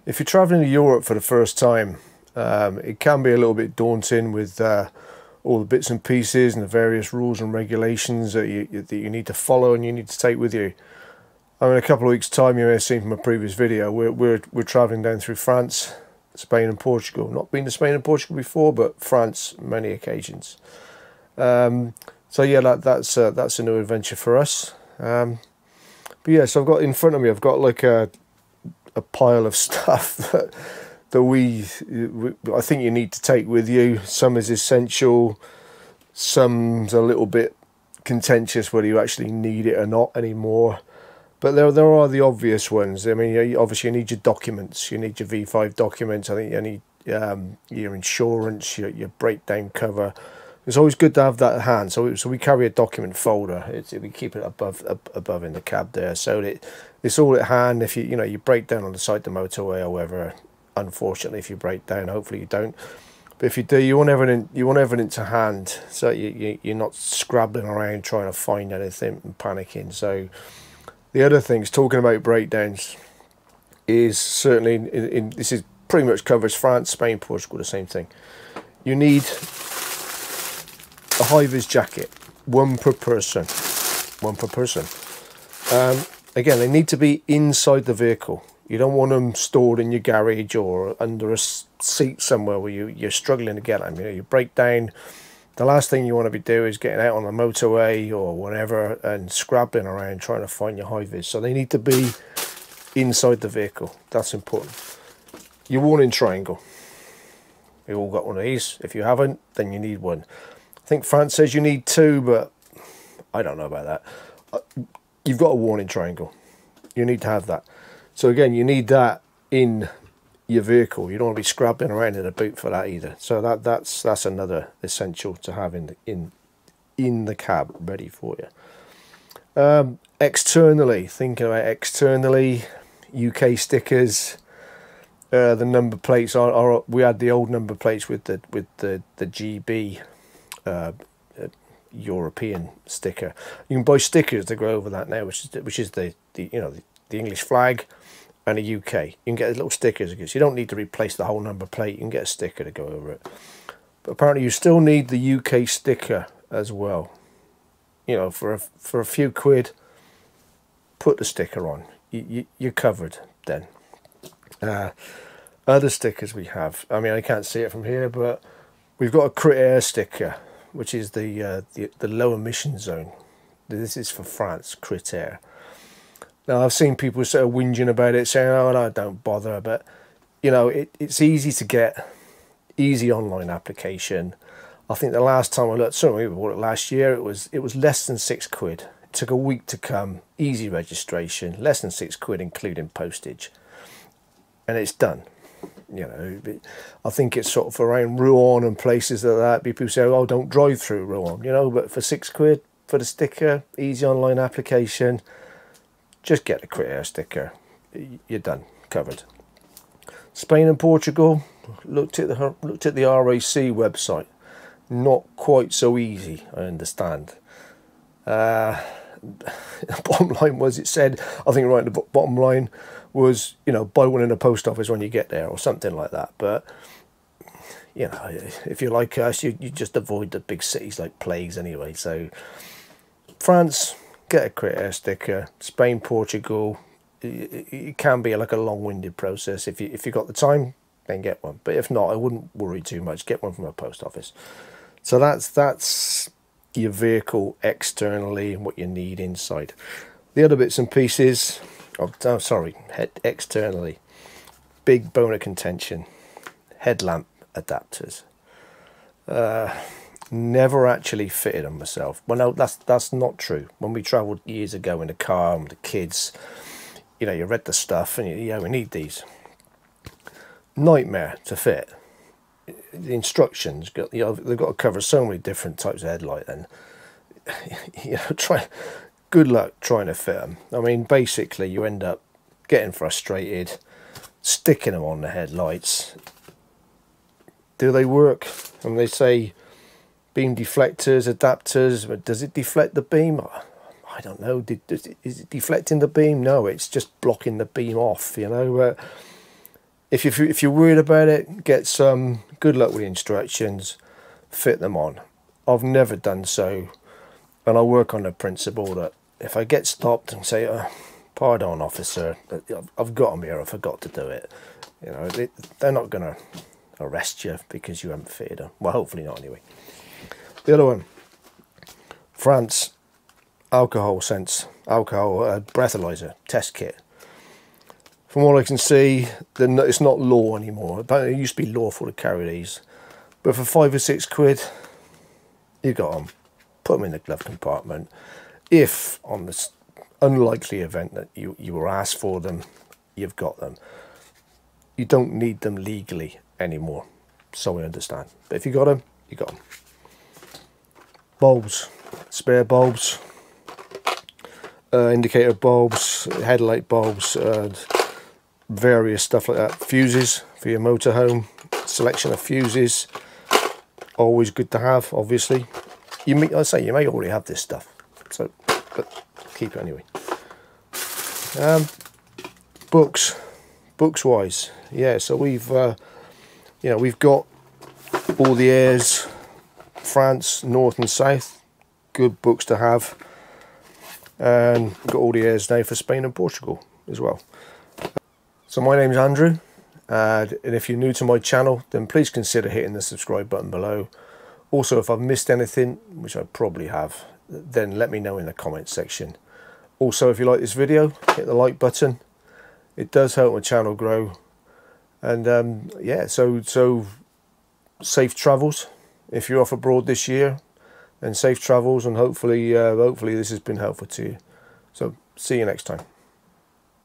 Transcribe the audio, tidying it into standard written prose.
If you're traveling to Europe for the first time, it can be a little bit daunting with all the bits and pieces and the various rules and regulations that you need to follow and you need to take with you. I mean, a couple of weeks' time, you may have seen from a previous video, we're traveling down through France, Spain and Portugal. Not been to Spain and Portugal before, but France many occasions. So yeah, that's a new adventure for us. But yeah, so I've got in front of me, I've got like a pile of stuff that I think you need to take with you. Some is essential, some's a little bit contentious whether you actually need it or not anymore. But there are the obvious ones. I mean, obviously you need your documents. You need your V5 documents. I think you need your insurance, your breakdown cover. It's always good to have that at hand. So we carry a document folder. We keep it above in the cab there, so that it's all at hand. If you break down on the side of the motorway or wherever, unfortunately, if you break down, hopefully you don't. But if you do, you want everything to hand, so you're not scrabbling around trying to find anything and panicking. So the other things, talking about breakdowns, is certainly this is pretty much covers France, Spain, Portugal, the same thing. You need a high-vis jacket, one per person. Again, they need to be inside the vehicle. You don't want them stored in your garage or under a seat somewhere where you're struggling to get them. You break down. The last thing you want to be doing is getting out on the motorway or whatever and scrabbling around trying to find your high-vis. So they need to be inside the vehicle. That's important. Your warning triangle. You all got one of these. If you haven't, then you need one. I think France says you need two, but I don't know about that. You've got a warning triangle. You need to have that. So again, you need that in your vehicle. You don't want to be scrabbling around in a boot for that either. So that's another essential to have in the cab ready for you. Externally, thinking about externally, UK stickers. The number plates are we had the old number plates with the GB European sticker. You can buy stickers that go over that now, which is the English flag and a UK. You can get little stickers because you don't need to replace the whole number plate. You can get a sticker to go over it. But apparently you still need the UK sticker as well. For a few quid, put the sticker on. You're covered then. Other stickers we have. I mean, I can't see it from here, but we've got a Crit Air sticker, which is the low emission zone. This is for France, Crit Air. Now, I've seen people sort of whinging about it, saying, "Oh no, don't bother." But it's easy to get, easy online application. I think the last time I looked, certainly we bought it last year, it was less than £6. It took a week to come, easy registration, less than £6 including postage, and it's done. I think it's sort of around Rouen and places like that. People say, "Oh, don't drive through Rouen," but for £6 for the sticker, easy online application. Just get the Crit Air sticker. You're done, covered. Spain and Portugal. Looked at the RAC website. Not quite so easy, I understand. The bottom line was, it said, I think right at the bottom line was, buy one in the post office when you get there or something like that. But if you're like us, you just avoid the big cities like plagues anyway. So France, get a Crit Air sticker. Spain, Portugal, it can be like a long-winded process. If you got the time, then get one. But if not, I wouldn't worry too much. Get one from a post office. So that's your vehicle externally and what you need inside. The other bits and pieces, externally. Big bone of contention. Headlamp adapters. Never actually fitted them myself. Well, no, that's not true. When we travelled years ago in the car with the kids, you read the stuff and we need these. Nightmare to fit. The instructions, they've got to cover so many different types of headlight. Then, good luck trying to fit them. I mean, basically, you end up getting frustrated, sticking them on the headlights. Do they work? And they say beam deflectors, adapters, but does it deflect the beam? I don't know. Is it deflecting the beam? No, it's just blocking the beam off, if you're worried about it, get some. Good luck with the instructions. Fit them on. I've never done so, and I work on the principle that if I get stopped and say, "Pardon, officer, I've got them here. I forgot to do it," you know, they're not gonna arrest you because you haven't fitted them. Well, hopefully not anyway. The other one, France, alcohol breathalyzer test kit. From what I can see, it's not law anymore. Apparently it used to be lawful to carry these, but for £5 or £6, you got them. Put them in the glove compartment. If on the unlikely event that you were asked for them, you've got them. You don't need them legally anymore, so I understand. But if you got them, you got them. Bulbs, spare bulbs, indicator bulbs, headlight bulbs, various stuff like that. Fuses for your motorhome, selection of fuses, always good to have. Obviously, you may already have this stuff, so but keep it anyway. Books wise, yeah. So we've we've got all the airs, France, North and South, good books to have, and we've got all the airs now for Spain and Portugal as well. So my name's Andrew, and if you're new to my channel, then please consider hitting the subscribe button below. Also, if I've missed anything, which I probably have, then let me know in the comments section. Also, if you like this video, hit the like button. It does help my channel grow. And yeah, so safe travels. If you're off abroad this year, then safe travels, and hopefully this has been helpful to you. So see you next time.